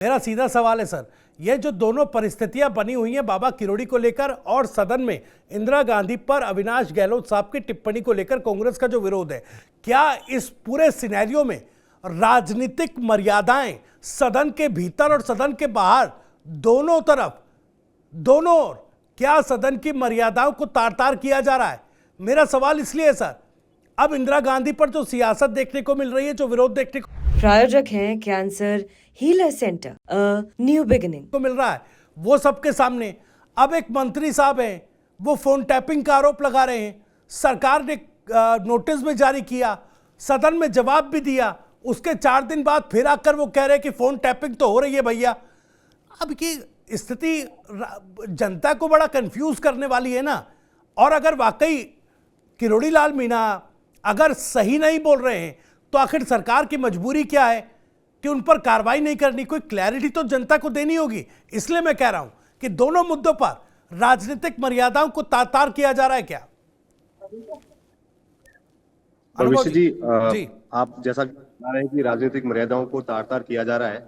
मेरा सीधा सवाल है सर, ये जो दोनों परिस्थितियां बनी हुई हैं बाबा किरोड़ी को लेकर और सदन में इंदिरा गांधी पर अविनाश गहलोत साहब की टिप्पणी को लेकर कांग्रेस का जो विरोध है, क्या इस पूरे सिनेरियो में राजनीतिक मर्यादाएं सदन के भीतर और सदन के बाहर दोनों तरफ, दोनों ओर, क्या सदन की मर्यादाओं को तार तार किया जा रहा है? मेरा सवाल इसलिए है सर, अब इंदिरा गांधी पर जो सियासत देखने को मिल रही है, जो विरोध देखने प्रायोजक हैं cancer healer centre, new beginning को मिल रहा है, वो सबके सामने अब एक मंत्री साहब हैं, वो फोन टैपिंग का आरोप लगा रहे हैं। सरकार ने नोटिस भी जारी किया, सदन में जवाब भी दिया, उसके 4 दिन बाद फिर आकर वो कह रहे हैं कि फोन टैपिंग तो हो रही है भैया। अब की स्थिति जनता को बड़ा कंफ्यूज करने वाली है ना। और अगर वाकई किरोड़ी लाल मीणा अगर सही नहीं बोल रहे हैं तो आखिर सरकार की मजबूरी क्या है कि उन पर कार्रवाई नहीं करनी? कोई क्लैरिटी तो जनता को देनी होगी। इसलिए मैं कह रहा हूं कि दोनों मुद्दों पर राजनीतिक मर्यादाओं को तार-तार किया जा रहा है क्या? भविष्य जी, आप जैसा बता रहे हैं कि राजनीतिक मर्यादाओं को तार-तार किया जा रहा है,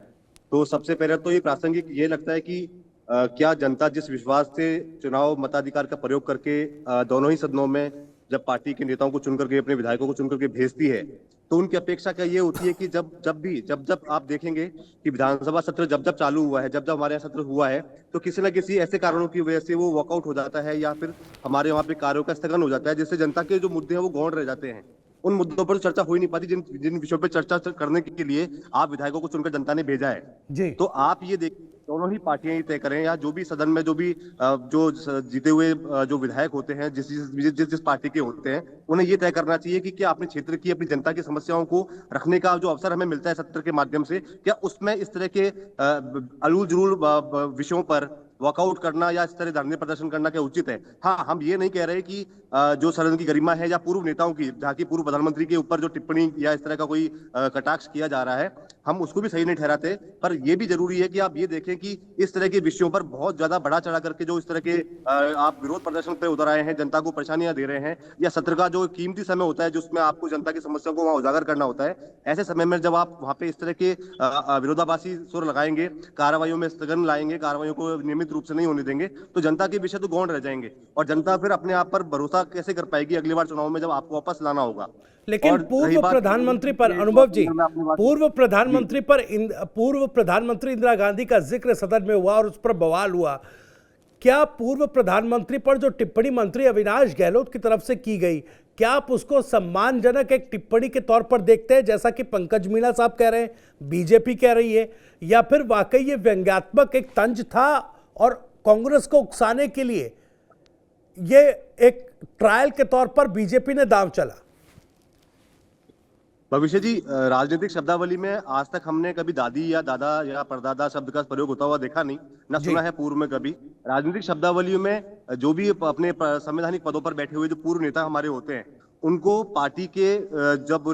तो सबसे पहले तो ये प्रासंगिक ये लगता है कि क्या जनता जिस विश्वास से चुनाव मताधिकार का प्रयोग करके दोनों ही सदनों में जब पार्टी के नेताओं को चुन करके, अपने विधायकों को चुन करके भेजती है, तो उनकी अपेक्षा क्या ये होती है कि जब आप देखेंगे कि विधानसभा सत्र जब चालू हुआ है, जब हमारे यहाँ सत्र हुआ है, तो किसी न किसी ऐसे कारणों की वजह से वो वॉकआउट हो जाता है या फिर हमारे वहाँ पे कार्यों का स्थगन हो जाता है, जिससे जनता के जो मुद्दे हैं वो गौण रह जाते हैं। उन मुद्दों पर चर्चा हो ही नहीं पाती जिन विषयों पर चर्चा करने के लिए आप विधायकों को चुनकर जनता ने भेजा है जी। तो आप ये देखिए, दोनों ही पार्टियां ही तय करें या जो भी सदन में जो भी जो जीते हुए जो विधायक होते हैं, जिस पार्टी के होते हैं, उन्हें ये तय करना चाहिए कि क्या अपने क्षेत्र की, अपनी जनता की समस्याओं को रखने का जो अवसर हमें मिलता है सत्र के माध्यम से, क्या उसमें इस तरह के अलूल जरूल विषयों पर वॉकआउट करना या इस तरह धरने प्रदर्शन करना क्या उचित है? हाँ, हम ये नहीं कह रहे कि जो सदन की गरिमा है या पूर्व नेताओं की, जहाँ की पूर्व प्रधानमंत्री के ऊपर जो टिप्पणी या इस तरह का कोई कटाक्ष किया जा रहा है, हम उसको भी सही नहीं ठहराते। पर यह भी जरूरी है कि आप ये देखें कि इस तरह के विषयों पर बहुत ज्यादा बढ़ा चढ़ा करके जो इस तरह के आप विरोध प्रदर्शन पे उतर आए हैं, जनता को परेशानियां दे रहे हैं, या सत्र का जो कीमती समय होता है जिसमें आपको जनता की समस्या को वहां उजागर करना होता है, ऐसे समय में जब आप वहां पे इस तरह के विरोधाभासी सुर लगाएंगे, कार्रवाइयों में स्थगन लाएंगे, कार्रवाइयों को नियमित रूप से नहीं होने देंगे, तो जनता के विषय तो गौण रह जाएंगे और जनता फिर अपने आप पर भरोसा कैसे कर पाएगी अगली बार चुनाव में जब आपको वापस लाना होगा। लेकिन पूर्व प्रधानमंत्री पर, अनुभव जी, पूर्व प्रधानमंत्री इंदिरा गांधी का जिक्र सदन में हुआ और उस पर बवाल हुआ। क्या पूर्व प्रधानमंत्री पर जो टिप्पणी मंत्री अविनाश गहलोत की तरफ से की गई, क्या आप उसको सम्मानजनक एक टिप्पणी के तौर पर देखते हैं, जैसा कि पंकज मीणा साहब कह रहे हैं, बीजेपी कह रही है, या फिर वाकई ये व्यंग्यात्मक एक तंज था और कांग्रेस को उकसाने के लिए ये एक ट्रायल के तौर पर बीजेपी ने दांव चला? भविष्य जी, राजनीतिक शब्दावली में आज तक हमने कभी दादी या दादा या परदादा शब्द का प्रयोग होता हुआ देखा नहीं, न सुना है पूर्व में कभी। राजनीतिक शब्दावलियों में जो भी अपने संवैधानिक पदों पर बैठे हुए जो पूर्व नेता हमारे होते हैं, उनको पार्टी के जब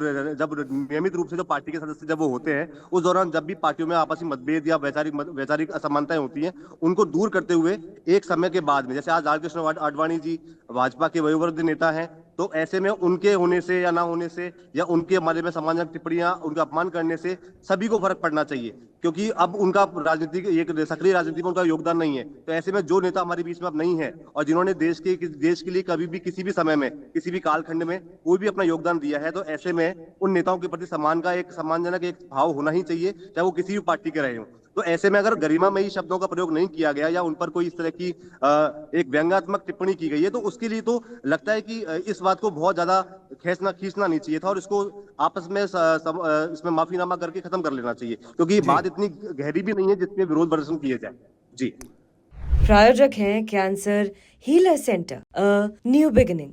नियमित रूप से जो पार्टी के सदस्य जब वो होते हैं, उस दौरान जब भी पार्टियों में आपसी मतभेद या वैचारिक असमानताएं होती हैं, उनको दूर करते हुए एक समय के बाद में, जैसे आज लाल कृष्ण आडवाणी जी भाजपा के वयोवृद्ध नेता हैं, तो ऐसे में उनके होने से या ना होने से या उनके बारे में सम्मानजनक टिप्पणियां, उनका अपमान करने से सभी को फर्क पड़ना चाहिए, क्योंकि अब उनका राजनीतिक एक सक्रिय राजनीति में उनका योगदान नहीं है। तो ऐसे में जो नेता हमारे बीच में अब नहीं है और जिन्होंने देश के लिए कभी भी किसी भी समय में, किसी भी कालखंड में कोई भी अपना योगदान दिया है, तो ऐसे में उन नेताओं के प्रति सम्मानजनक एक भाव होना ही चाहिए, चाहे वो किसी भी पार्टी के रहे हों। तो ऐसे में अगर गरिमामयी शब्दों का प्रयोग नहीं किया गया या उन पर कोई इस तरह की एक व्यंग्यात्मक टिप्पणी की गई है, तो उसके लिए तो लगता है कि इस बात को बहुत ज्यादा खींचना नहीं चाहिए था और इसको आपस में इसमें माफीनामा करके खत्म कर लेना चाहिए, क्योंकि बात इतनी गहरी भी नहीं है जिसमें विरोध प्रदर्शन किए जाए। जी। प्रायोजक हैं cancer healer centre, new beginning.